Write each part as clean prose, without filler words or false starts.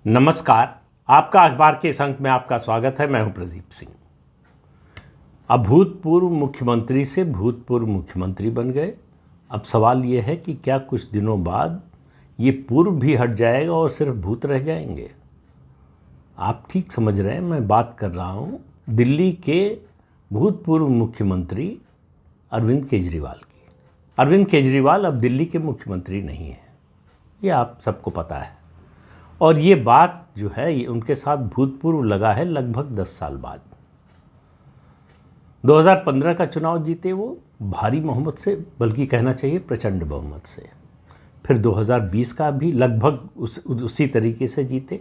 नमस्कार। आपका अखबार के इस अंक में आपका स्वागत है। मैं हूं प्रदीप सिंह। अब भूतपूर्व मुख्यमंत्री से भूतपूर्व मुख्यमंत्री बन गए। अब सवाल ये है कि क्या कुछ दिनों बाद ये पूर्व भी हट जाएगा और सिर्फ भूत रह जाएंगे। आप ठीक समझ रहे हैं, मैं बात कर रहा हूं दिल्ली के भूतपूर्व मुख्यमंत्री अरविंद केजरीवाल की। अरविंद केजरीवाल अब दिल्ली के मुख्यमंत्री नहीं हैं, ये आप सबको पता है। और ये बात जो है ये उनके साथ भूतपूर्व लगा है लगभग 10 साल बाद। 2015 का चुनाव जीते वो भारी बहुमत से, बल्कि कहना चाहिए प्रचंड बहुमत से। फिर 2020 का भी लगभग उसी तरीके से जीते।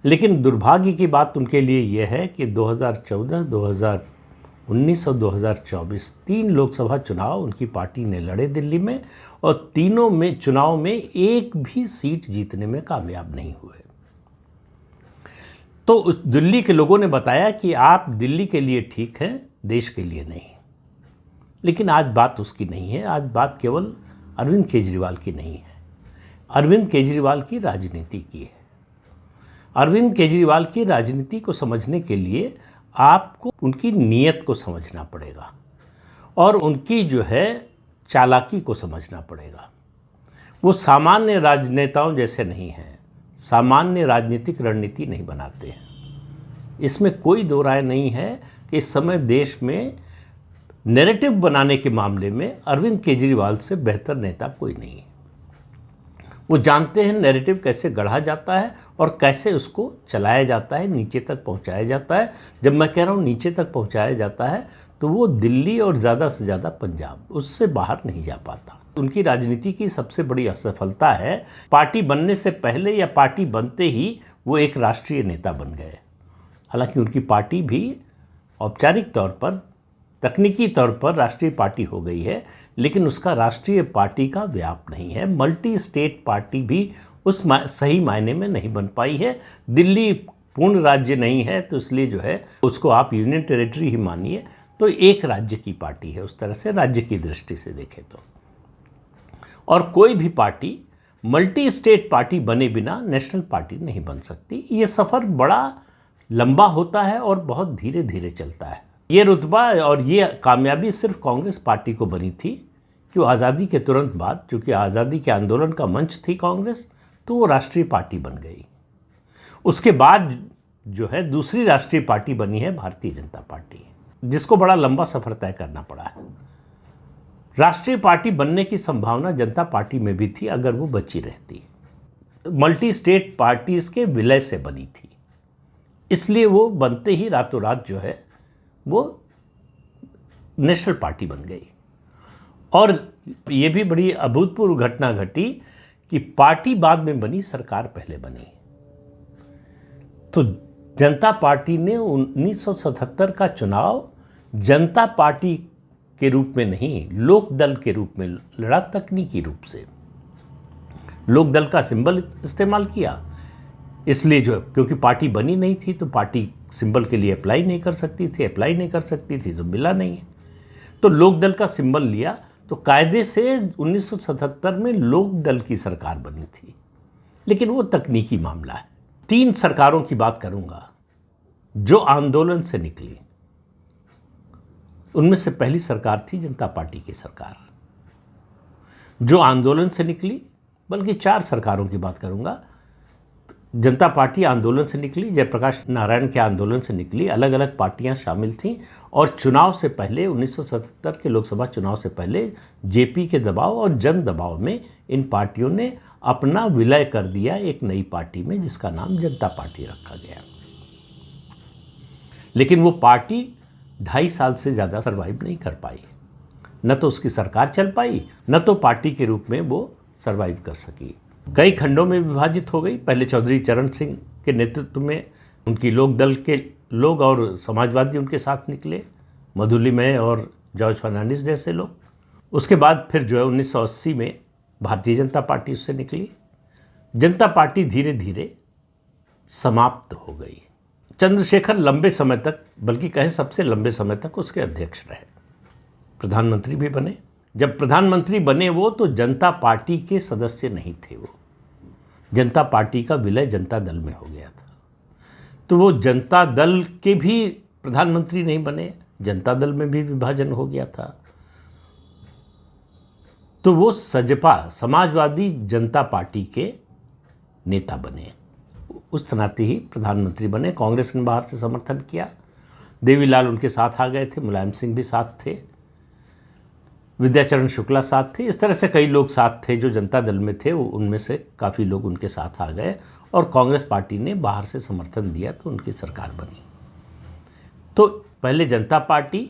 लेकिन दुर्भाग्य की बात उनके लिए यह है कि 2014, 2019 और 2024 तीन लोकसभा चुनाव उनकी पार्टी ने लड़े दिल्ली में, और तीनों में चुनाव में एक भी सीट जीतने में कामयाब नहीं हुए। तो उस दिल्ली के लोगों ने बताया कि आप दिल्ली के लिए ठीक हैं, देश के लिए नहीं। लेकिन आज बात उसकी नहीं है, आज बात केवल अरविंद केजरीवाल की नहीं है, अरविंद केजरीवाल की राजनीति की है। अरविंद केजरीवाल की राजनीति को समझने के लिए आपको उनकी नीयत को समझना पड़ेगा और उनकी जो है चालाकी को समझना पड़ेगा। वो सामान्य राजनेताओं जैसे नहीं हैं, सामान्य राजनीतिक रणनीति नहीं बनाते हैं। इसमें कोई दो राय नहीं है कि इस समय देश में नैरेटिव बनाने के मामले में अरविंद केजरीवाल से बेहतर नेता कोई नहीं है। वो जानते हैं नैरेटिव कैसे गढ़ा जाता है और कैसे उसको चलाया जाता है, नीचे तक पहुंचाया जाता है। जब मैं कह रहा हूं नीचे तक पहुंचाया जाता है तो वो दिल्ली और ज़्यादा से ज़्यादा पंजाब, उससे बाहर नहीं जा पाता। उनकी राजनीति की सबसे बड़ी असफलता है पार्टी बनने से पहले या पार्टी बनते ही वो एक राष्ट्रीय नेता बन गए। हालांकि उनकी पार्टी भी औपचारिक तौर पर, तकनीकी तौर पर राष्ट्रीय पार्टी हो गई है, लेकिन उसका राष्ट्रीय पार्टी का व्याप नहीं है। मल्टी स्टेट पार्टी भी उस सही मायने में नहीं बन पाई है। दिल्ली पूर्ण राज्य नहीं है, तो इसलिए जो है उसको आप यूनियन टेरिटरी ही मानिए, तो एक राज्य की पार्टी है उस तरह से, राज्य की दृष्टि से देखें तो। और कोई भी पार्टी मल्टी स्टेट पार्टी बने बिना नेशनल पार्टी नहीं बन सकती। ये सफ़र बड़ा लंबा होता है और बहुत धीरे धीरे चलता है। ये रुतबा और ये कामयाबी सिर्फ कांग्रेस पार्टी को बनी थी कि वो आज़ादी के तुरंत बाद, चूँकि आज़ादी के आंदोलन का मंच थी कांग्रेस, तो वो राष्ट्रीय पार्टी बन गई। उसके बाद जो है दूसरी राष्ट्रीय पार्टी बनी है भारतीय जनता पार्टी, जिसको बड़ा लंबा सफ़र तय करना पड़ा है। राष्ट्रीय पार्टी बनने की संभावना जनता पार्टी में भी थी अगर वो बची रहती। मल्टी स्टेट पार्टीज के विलय से बनी थी, इसलिए वो बनते ही रातों रात जो है वो नेशनल पार्टी बन गई। और ये भी बड़ी अभूतपूर्व घटना घटी कि पार्टी बाद में बनी, सरकार पहले बनी। तो जनता पार्टी ने 1977 का चुनाव जनता पार्टी के रूप में नहीं, लोक दल के रूप में लड़ा, तकनीकी रूप से। लोक दल का सिंबल इस्तेमाल किया, इसलिए जो, क्योंकि पार्टी बनी नहीं थी तो पार्टी सिंबल के लिए अप्लाई नहीं कर सकती थी, तो मिला नहीं है। तो लोक दल का सिंबल लिया, तो कायदे से 1977 में लोक दल की सरकार बनी थी। लेकिन वो तकनीकी मामला है। 3 सरकारों की बात करूंगा जो आंदोलन से निकली। उनमें से पहली सरकार थी जनता पार्टी की सरकार, जो आंदोलन से निकली। बल्कि 4 सरकारों की बात करूंगा। जनता पार्टी आंदोलन से निकली, जयप्रकाश नारायण के आंदोलन से निकली, अलग अलग पार्टियां शामिल थीं। और चुनाव से पहले 1977 के लोकसभा चुनाव से पहले जेपी के दबाव और जन दबाव में इन पार्टियों ने अपना विलय कर दिया एक नई पार्टी में, जिसका नाम जनता पार्टी रखा गया। लेकिन वो पार्टी 2.5 साल से ज़्यादा सर्वाइव नहीं कर पाई। न तो उसकी सरकार चल पाई, न तो पार्टी के रूप में वो सर्वाइव कर सकी। कई खंडों में विभाजित हो गई। पहले चौधरी चरण सिंह के नेतृत्व में उनकी लोक दल के लोग और समाजवादी उनके साथ निकले, मधुलिमय और जॉर्ज फर्नांडिस जैसे लोग। उसके बाद फिर जो है 1980 में भारतीय जनता पार्टी उससे निकली। जनता पार्टी धीरे धीरे समाप्त हो गई। चंद्रशेखर लंबे समय तक, बल्कि कहें सबसे लंबे समय तक उसके अध्यक्ष रहे, प्रधानमंत्री भी बने। जब प्रधानमंत्री बने वो, तो जनता पार्टी के सदस्य नहीं थे वो, जनता पार्टी का विलय जनता दल में हो गया था। तो वो जनता दल के भी प्रधानमंत्री नहीं बने, जनता दल में भी विभाजन हो गया था। तो वो सजपा, समाजवादी जनता पार्टी के नेता बने, उस नाते ही प्रधानमंत्री बने। कांग्रेस ने बाहर से समर्थन किया, देवीलाल उनके साथ आ गए थे, मुलायम सिंह भी साथ थे, विद्याचरण शुक्ला साथ थे। इस तरह से कई लोग साथ थे जो जनता दल में थे, उनमें से काफ़ी लोग उनके साथ आ गए और कांग्रेस पार्टी ने बाहर से समर्थन दिया तो उनकी सरकार बनी। तो पहले जनता पार्टी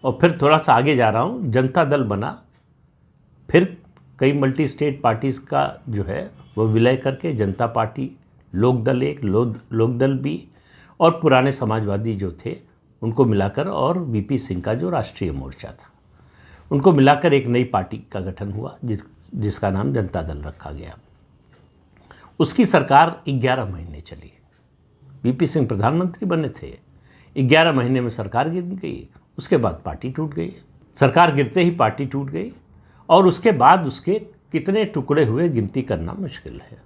और फिर थोड़ा सा आगे जा रहा हूँ, जनता दल बना, फिर कई मल्टी स्टेट पार्टीज़ का जो है वो विलय करके जनता पार्टी, लोकदल एक, लोकदल बी, और पुराने समाजवादी जो थे उनको मिलाकर, और वीपी सिंह का जो राष्ट्रीय मोर्चा था, उनको मिलाकर एक नई पार्टी का गठन हुआ जिसका नाम जनता दल रखा गया। उसकी सरकार 11 महीने चली। वीपी सिंह प्रधानमंत्री बने थे, 11 महीने में सरकार गिर गई, उसके बाद पार्टी टूट गई। सरकार गिरते ही पार्टी टूट गई और उसके बाद उसके कितने टुकड़े हुए गिनती करना मुश्किल है।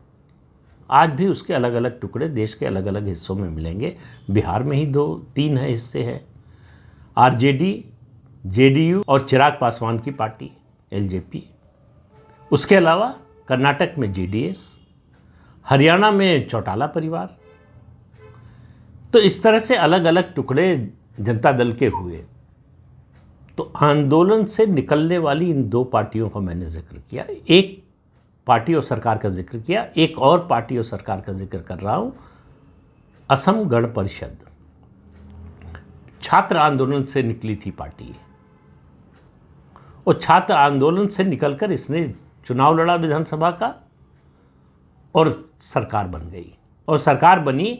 आज भी उसके अलग अलग टुकड़े देश के अलग अलग हिस्सों में मिलेंगे। बिहार में ही 2-3 हिस्से हैं, आरजेडी, जेडीयू और चिराग पासवान की पार्टी एलजेपी। उसके अलावा कर्नाटक में जेडीएस, हरियाणा में चौटाला परिवार। तो इस तरह से अलग अलग टुकड़े जनता दल के हुए। तो आंदोलन से निकलने वाली इन 2 पार्टियों का मैंने जिक्र किया, एक पार्टी और सरकार का जिक्र किया, एक और पार्टी और सरकार का जिक्र कर रहा हूं, असम गण परिषद। छात्र आंदोलन से निकली थी पार्टी और छात्र आंदोलन से निकलकर इसने चुनाव लड़ा विधानसभा का और सरकार बन गई। और सरकार बनी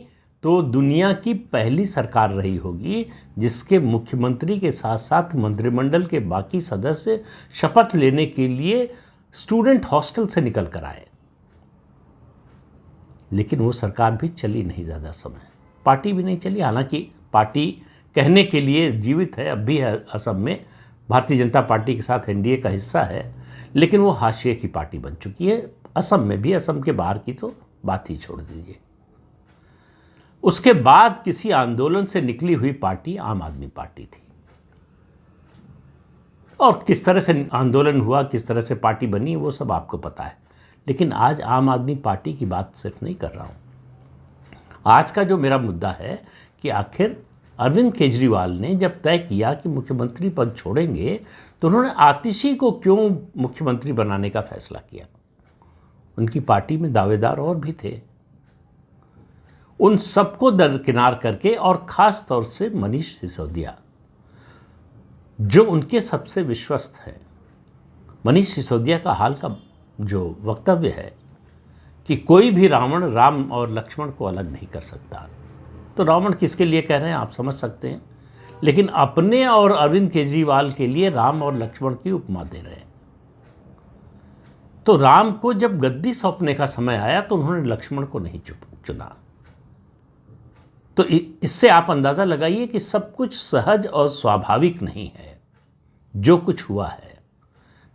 तो दुनिया की पहली सरकार रही होगी जिसके मुख्यमंत्री के साथ साथ मंत्रिमंडल के बाकी सदस्य शपथ लेने के लिए स्टूडेंट हॉस्टल से निकल कर आए। लेकिन वो सरकार भी चली नहीं ज़्यादा समय, पार्टी भी नहीं चली। हालांकि पार्टी कहने के लिए जीवित है, अब भी है असम में, भारतीय जनता पार्टी के साथ एनडीए का हिस्सा है, लेकिन वो हाशिए की पार्टी बन चुकी है। असम में भी, असम के बाहर की तो बात ही छोड़ दीजिए। उसके बाद किसी आंदोलन से निकली हुई पार्टी आम आदमी पार्टी थी। और किस तरह से आंदोलन हुआ, किस तरह से पार्टी बनी, वो सब आपको पता है। लेकिन आज आम आदमी पार्टी की बात सिर्फ नहीं कर रहा हूं। आज का जो मेरा मुद्दा है कि आखिर अरविंद केजरीवाल ने जब तय किया कि मुख्यमंत्री पद छोड़ेंगे तो उन्होंने आतिशी को क्यों मुख्यमंत्री बनाने का फैसला किया। उनकी पार्टी में दावेदार और भी थे, उन सबको दरकिनार करके, और ख़ास तौर से मनीष सिसोदिया जो उनके सबसे विश्वस्त हैं। मनीष सिसोदिया का हाल का जो वक्तव्य है कि कोई भी रावण राम और लक्ष्मण को अलग नहीं कर सकता, तो रावण किसके लिए कह रहे हैं आप समझ सकते हैं, लेकिन अपने और अरविंद केजरीवाल के लिए राम और लक्ष्मण की उपमा दे रहे हैं। तो राम को जब गद्दी सौंपने का समय आया तो उन्होंने लक्ष्मण को नहीं चुना। तो इससे आप अंदाज़ा लगाइए कि सब कुछ सहज और स्वाभाविक नहीं है जो कुछ हुआ है।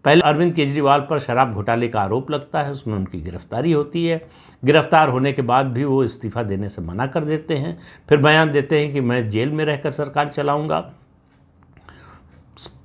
पहले अरविंद केजरीवाल पर शराब घोटाले का आरोप लगता है, उसमें उनकी गिरफ्तारी होती है। गिरफ्तार होने के बाद भी वो इस्तीफ़ा देने से मना कर देते हैं, फिर बयान देते हैं कि मैं जेल में रहकर सरकार चलाऊंगा।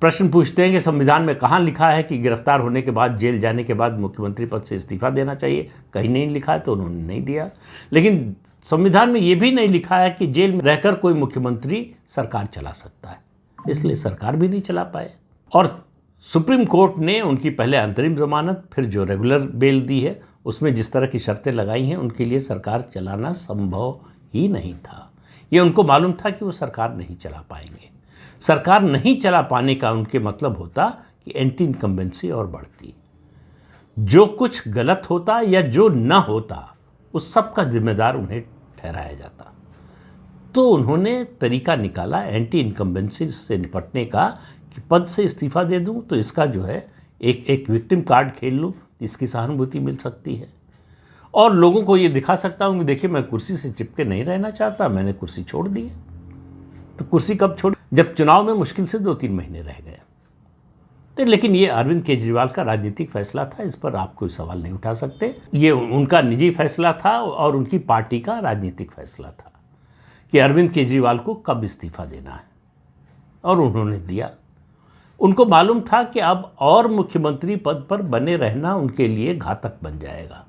प्रश्न पूछते हैं कि संविधान में कहाँ लिखा है कि गिरफ्तार होने के बाद, जेल जाने के बाद मुख्यमंत्री पद से इस्तीफ़ा देना चाहिए। कहीं नहीं लिखा है तो उन्होंने नहीं दिया। लेकिन संविधान में ये भी नहीं लिखा है कि जेल में रहकर कोई मुख्यमंत्री सरकार चला सकता है, इसलिए सरकार भी नहीं चला पाए। और सुप्रीम कोर्ट ने उनकी पहले अंतरिम जमानत, फिर जो रेगुलर बेल दी है, उसमें जिस तरह की शर्तें लगाई हैं, उनके लिए सरकार चलाना संभव ही नहीं था। ये उनको मालूम था कि वो सरकार नहीं चला पाएंगे। सरकार नहीं चला पाने का उनके मतलब होता कि एंटी इनकम्बेंसी और बढ़ती, जो कुछ गलत होता या जो न होता उस सब का जिम्मेदार उन्हें ठहराया जाता। तो उन्होंने तरीका निकाला एंटी इनकम्बेंसी से निपटने का कि पद से इस्तीफ़ा दे दूं तो इसका जो है एक विक्टिम कार्ड खेल लूं, इसकी सहानुभूति मिल सकती है और लोगों को ये दिखा सकता हूं कि देखिए मैं कुर्सी से चिपके नहीं रहना चाहता, मैंने कुर्सी छोड़ दी है। तो कुर्सी कब छोड़ी? जब चुनाव में मुश्किल से 2-3 महीने रह गए, तो लेकिन ये अरविंद केजरीवाल का राजनीतिक फैसला था, इस पर आप कोई सवाल नहीं उठा सकते। ये उनका निजी फैसला था और उनकी पार्टी का राजनीतिक फैसला था कि अरविंद केजरीवाल को कब इस्तीफा देना है, और उन्होंने दिया। उनको मालूम था कि अब और मुख्यमंत्री पद पर बने रहना उनके लिए घातक बन जाएगा,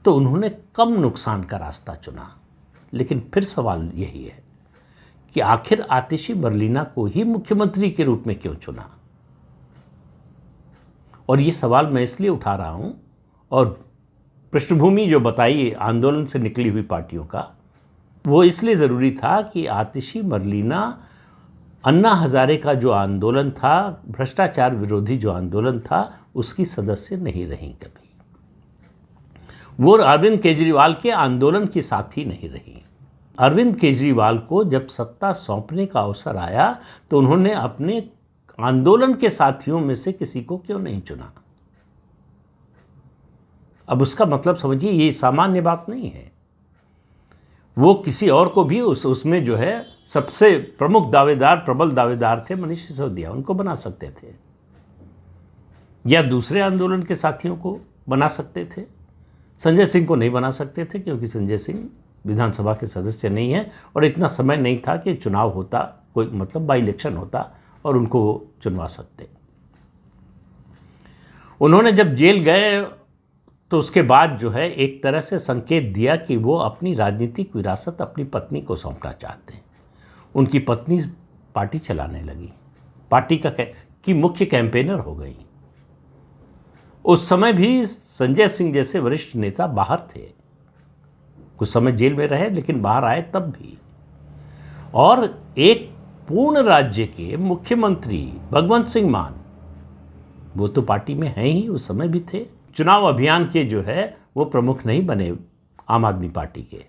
तो उन्होंने कम नुकसान का रास्ता चुना। लेकिन फिर सवाल यही है कि आखिर आतिशी मरलीना को ही मुख्यमंत्री के रूप में क्यों चुना। और ये सवाल मैं इसलिए उठा रहा हूं, और पृष्ठभूमि जो बताई आंदोलन से निकली हुई पार्टियों का, वो इसलिए ज़रूरी था कि आतिशी मरलीना अन्ना हजारे का जो आंदोलन था, भ्रष्टाचार विरोधी जो आंदोलन था, उसकी सदस्य नहीं रहीं कभी। वो अरविंद केजरीवाल के आंदोलन की साथी नहीं रही। अरविंद केजरीवाल को जब सत्ता सौंपने का अवसर आया तो उन्होंने अपने आंदोलन के साथियों में से किसी को क्यों नहीं चुना। अब उसका मतलब समझिए, ये सामान्य बात नहीं है। वो किसी और को भी उसमें जो है सबसे प्रमुख दावेदार, प्रबल दावेदार थे मनीष सिसोदिया, उनको बना सकते थे, या दूसरे आंदोलन के साथियों को बना सकते थे। संजय सिंह को नहीं बना सकते थे क्योंकि संजय सिंह विधानसभा के सदस्य नहीं है और इतना समय नहीं था कि चुनाव होता, कोई मतलब बाई इलेक्शन होता और उनको चुनवा सकते। उन्होंने जब जेल गए तो उसके बाद जो है एक तरह से संकेत दिया कि वो अपनी राजनीतिक विरासत अपनी पत्नी को सौंपना चाहते हैं। उनकी पत्नी पार्टी चलाने लगी, पार्टी की मुख्य कैंपेनर हो गई। उस समय भी संजय सिंह जैसे वरिष्ठ नेता बाहर थे, कुछ समय जेल में रहे लेकिन बाहर आए तब भी। और एक पूर्ण राज्य के मुख्यमंत्री भगवंत सिंह मान, वो तो पार्टी में हैं ही, उस समय भी थे। चुनाव अभियान के जो है वो प्रमुख नहीं बने आम आदमी पार्टी के।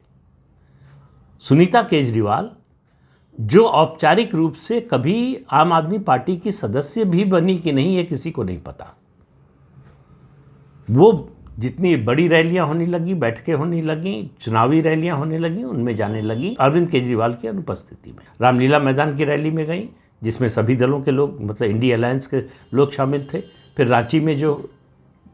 सुनीता केजरीवाल, जो औपचारिक रूप से कभी आम आदमी पार्टी की सदस्य भी बनी कि नहीं, ये किसी को नहीं पता। वो जितनी बड़ी रैलियां होने लगी, बैठकें होने लगी, चुनावी रैलियां होने लगी, उनमें जाने लगी अरविंद केजरीवाल की अनुपस्थिति में। रामलीला मैदान की रैली में गई जिसमें सभी दलों के लोग, मतलब इंडिया अलायंस के लोग शामिल थे। फिर रांची में जो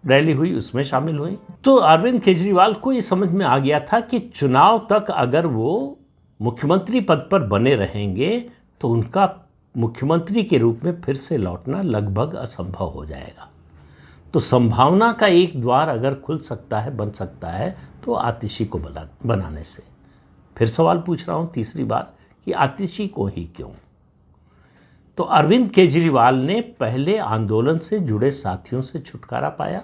रैली हुई उसमें शामिल हुई। तो अरविंद केजरीवाल को ये समझ में आ गया था कि चुनाव तक अगर वो मुख्यमंत्री पद पर बने रहेंगे तो उनका मुख्यमंत्री के रूप में फिर से लौटना लगभग असंभव हो जाएगा। तो संभावना का एक द्वार अगर खुल सकता है, बन सकता है, तो आतिशी को बनाने से। फिर सवाल पूछ रहा हूँ तीसरी बार कि आतिशी को ही क्यों। तो अरविंद केजरीवाल ने पहले आंदोलन से जुड़े साथियों से छुटकारा पाया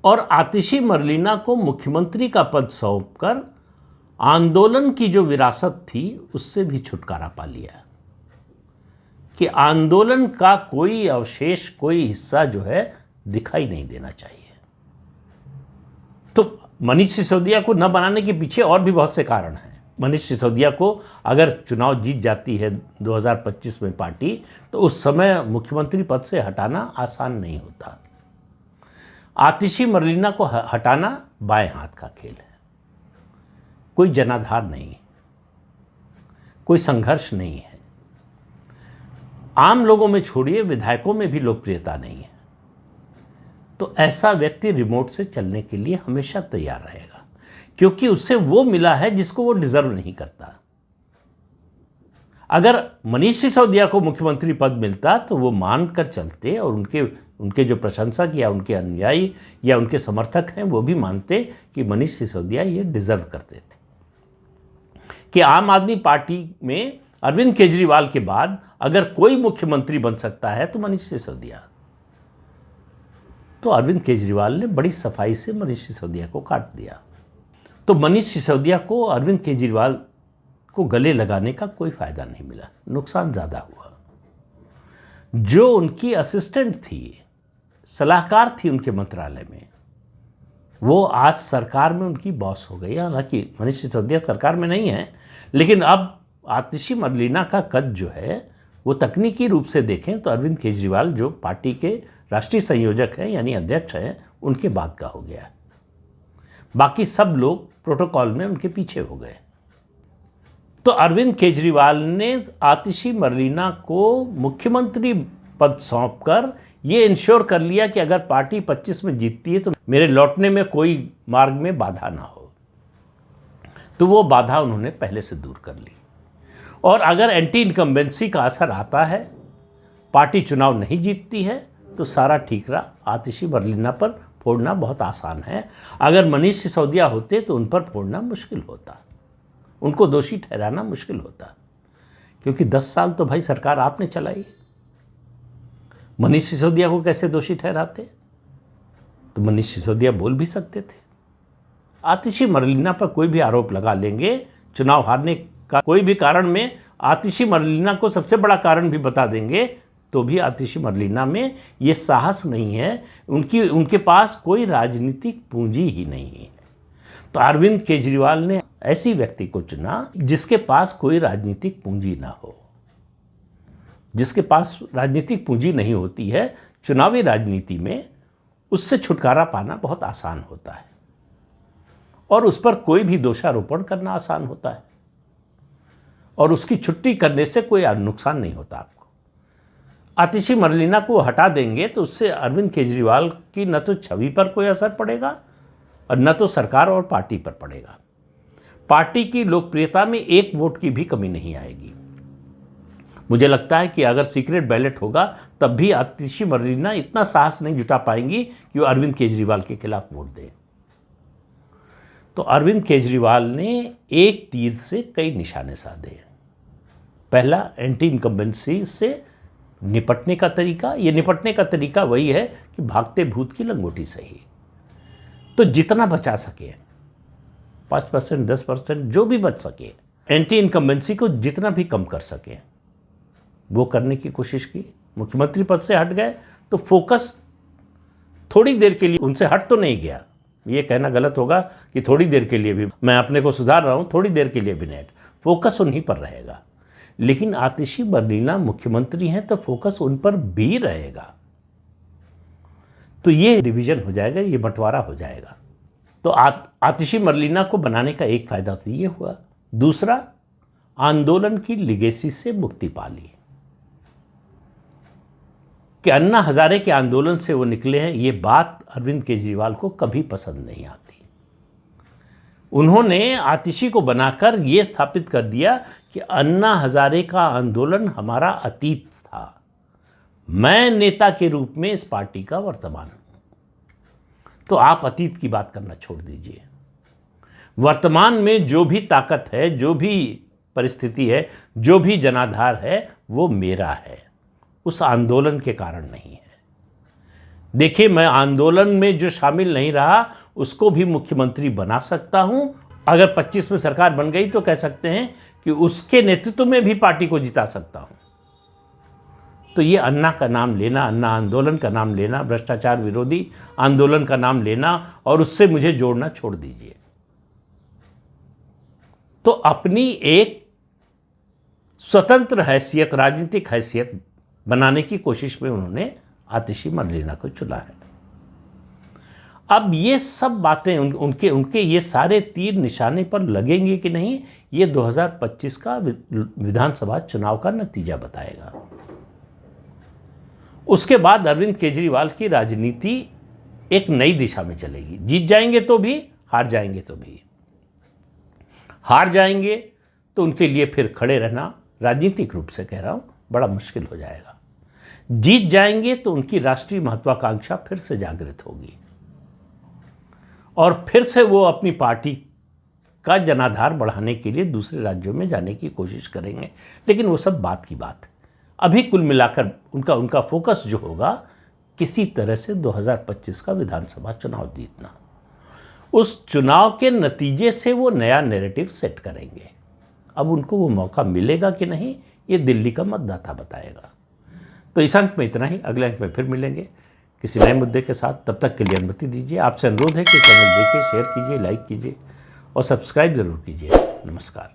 और आतिशी मरलीना को मुख्यमंत्री का पद सौंपकर आंदोलन की जो विरासत थी उससे भी छुटकारा पा लिया कि आंदोलन का कोई अवशेष, कोई हिस्सा जो है दिखाई नहीं देना चाहिए। तो मनीष सिसोदिया को न बनाने के पीछे और भी बहुत से कारण हैं। मनीष सिसोदिया को अगर चुनाव जीत जाती है 2025 में पार्टी, तो उस समय मुख्यमंत्री पद से हटाना आसान नहीं होता। आतिशी मरलीना को हटाना बाएं हाथ का खेल है। कोई जनाधार नहीं, कोई संघर्ष नहीं है। आम लोगों में छोड़िए, विधायकों में भी लोकप्रियता नहीं है। तो ऐसा व्यक्ति रिमोट से चलने के लिए हमेशा तैयार रहेगा क्योंकि उससे वो मिला है जिसको वो डिजर्व नहीं करता। अगर मनीष सिसोदिया को मुख्यमंत्री पद मिलता तो वो मान कर चलते और उनके जो प्रशंसक या उनके अनुयायी या उनके समर्थक हैं वो भी मानते कि मनीष सिसोदिया ये डिजर्व करते थे कि आम आदमी पार्टी में अरविंद केजरीवाल के बाद अगर कोई मुख्यमंत्री बन सकता है तो मनीष सिसोदिया। तो अरविंद केजरीवाल ने बड़ी सफाई से मनीष सिसोदिया को काट दिया। तो मनीष सिसोदिया को अरविंद केजरीवाल को गले लगाने का कोई फायदा नहीं मिला, नुकसान ज़्यादा हुआ। जो उनकी असिस्टेंट थी, सलाहकार थी उनके मंत्रालय में, वो आज सरकार में उनकी बॉस हो गई। हालांकि मनीष सिसोदिया सरकार में नहीं है, लेकिन अब आतिशी मरलीना का कद जो है वो तकनीकी रूप से देखें तो अरविंद केजरीवाल जो पार्टी के राष्ट्रीय संयोजक हैं यानी अध्यक्ष हैं, उनके बाद का हो गया। बाकी सब लोग प्रोटोकॉल में उनके पीछे हो गए। तो अरविंद केजरीवाल ने आतिशी मरलीना को मुख्यमंत्री पद सौंपकर ये इंश्योर कर लिया कि अगर पार्टी 25 में जीतती है तो मेरे लौटने में कोई मार्ग में बाधा ना हो। तो वो बाधा उन्होंने पहले से दूर कर ली। और अगर एंटी इनकम्बेंसी का असर आता है, पार्टी चुनाव नहीं जीतती है, तो सारा ठीकरा आतिशी मरलीना पर फोड़ना बहुत आसान है। अगर मनीष सिसोदिया होते तो उन पर फोड़ना मुश्किल होता, उनको दोषी ठहराना मुश्किल होता, क्योंकि 10 साल तो भाई सरकार आपने चलाई। मनीष सिसोदिया को कैसे दोषी ठहराते? तो मनीष सिसोदिया बोल भी सकते थे। आतिशी मरलीना पर कोई भी आरोप लगा लेंगे, चुनाव हारने का कोई भी कारण में आतिशी मरलीना को सबसे बड़ा कारण भी बता देंगे, तो भी आतिशी मरलीना में ये साहस नहीं है, उनके पास कोई राजनीतिक पूंजी ही नहीं है। तो अरविंद केजरीवाल ने ऐसी व्यक्ति को चुना जिसके पास कोई राजनीतिक पूंजी ना हो। जिसके पास राजनीतिक पूंजी नहीं होती है, चुनावी राजनीति में उससे छुटकारा पाना बहुत आसान होता है और उस पर कोई भी दोषारोपण करना आसान होता है और उसकी छुट्टी करने से कोई नुकसान नहीं होता आपको। आतिशी मरलीना को हटा देंगे तो उससे अरविंद केजरीवाल की न तो छवि पर कोई असर पड़ेगा और न तो सरकार और पार्टी पर पड़ेगा। पार्टी की लोकप्रियता में 1 वोट की भी कमी नहीं आएगी। मुझे लगता है कि अगर सीक्रेट बैलेट होगा तब भी आतिशी मरलीना इतना साहस नहीं जुटा पाएंगी कि वो अरविंद केजरीवाल के खिलाफ वोट दें। तो अरविंद केजरीवाल ने एक तीर से कई निशाने साधे। पहला, एंटी इनकम्बेंसी से निपटने का तरीका। ये निपटने का तरीका वही है कि भागते भूत की लंगोटी सही। तो जितना बचा सके, 5%, 10%, जो भी बच सके, एंटी इनकम्बेंसी को जितना भी कम कर सके वो करने की कोशिश की। मुख्यमंत्री पद से हट गए तो फोकस थोड़ी देर के लिए उनसे हट तो नहीं गया, ये कहना गलत होगा कि थोड़ी देर के लिए भी मैं अपने को सुधार रहा हूँ, थोड़ी देर के लिए भी नहीं, फोकस उन्हीं पर रहेगा। लेकिन आतिशी मरलीना मुख्यमंत्री हैं तो फोकस उन पर भी रहेगा। तो ये डिवीजन हो जाएगा, ये बंटवारा हो जाएगा। तो आतिशी मरलीना को बनाने का एक फायदा तो ये हुआ। दूसरा, आंदोलन की लिगेसी से मुक्ति पा ली कि अन्ना हजारे के आंदोलन से वो निकले हैं। ये बात अरविंद केजरीवाल को कभी पसंद नहीं आती। उन्होंने आतिशी को बनाकर ये स्थापित कर दिया कि अन्ना हजारे का आंदोलन हमारा अतीत था, मैं नेता के रूप में इस पार्टी का वर्तमान हूं। तो आप अतीत की बात करना छोड़ दीजिए। वर्तमान में जो भी ताकत है, जो भी परिस्थिति है, जो भी जनाधार है, वो मेरा है, उस आंदोलन के कारण नहीं है। देखिए, मैं आंदोलन में जो शामिल नहीं रहा उसको भी मुख्यमंत्री बना सकता हूं। अगर 25 में सरकार बन गई तो कह सकते हैं कि उसके नेतृत्व में भी पार्टी को जिता सकता हूं। तो ये अन्ना का नाम लेना, अन्ना आंदोलन का नाम लेना, भ्रष्टाचार विरोधी आंदोलन का नाम लेना और उससे मुझे जोड़ना छोड़ दीजिए। तो अपनी एक स्वतंत्र हैसियत, राजनीतिक हैसियत बनाने की कोशिश में उन्होंने आतिशी मरलीना को चुना है। अब ये सब बातें उनके ये सारे तीर निशाने पर लगेंगे कि नहीं, ये 2025 का विधानसभा चुनाव का नतीजा बताएगा। उसके बाद अरविंद केजरीवाल की राजनीति एक नई दिशा में चलेगी। जीत जाएंगे तो भी, हार जाएंगे तो भी। हार जाएंगे तो उनके लिए फिर खड़े रहना, राजनीतिक रूप से कह रहा हूं, बड़ा मुश्किल हो जाएगा। जीत जाएंगे तो उनकी राष्ट्रीय महत्वाकांक्षा फिर से जागृत होगी और फिर से वो अपनी पार्टी का जनाधार बढ़ाने के लिए दूसरे राज्यों में जाने की कोशिश करेंगे। लेकिन वो सब बात की बात है। अभी कुल मिलाकर उनका फोकस जो होगा, किसी तरह से 2025 का विधानसभा चुनाव जीतना। उस चुनाव के नतीजे से वो नया नैरेटिव सेट करेंगे। अब उनको वो मौका मिलेगा कि नहीं, ये दिल्ली का मतदाता बताएगा। तो इस अंक में इतना ही। अगले अंक में फिर मिलेंगे किसी नए मुद्दे के साथ। तब तक के लिए अनुमति दीजिए। आपसे अनुरोध है कि चैनल देखिए, शेयर कीजिए, लाइक कीजिए और सब्सक्राइब जरूर कीजिए। नमस्कार।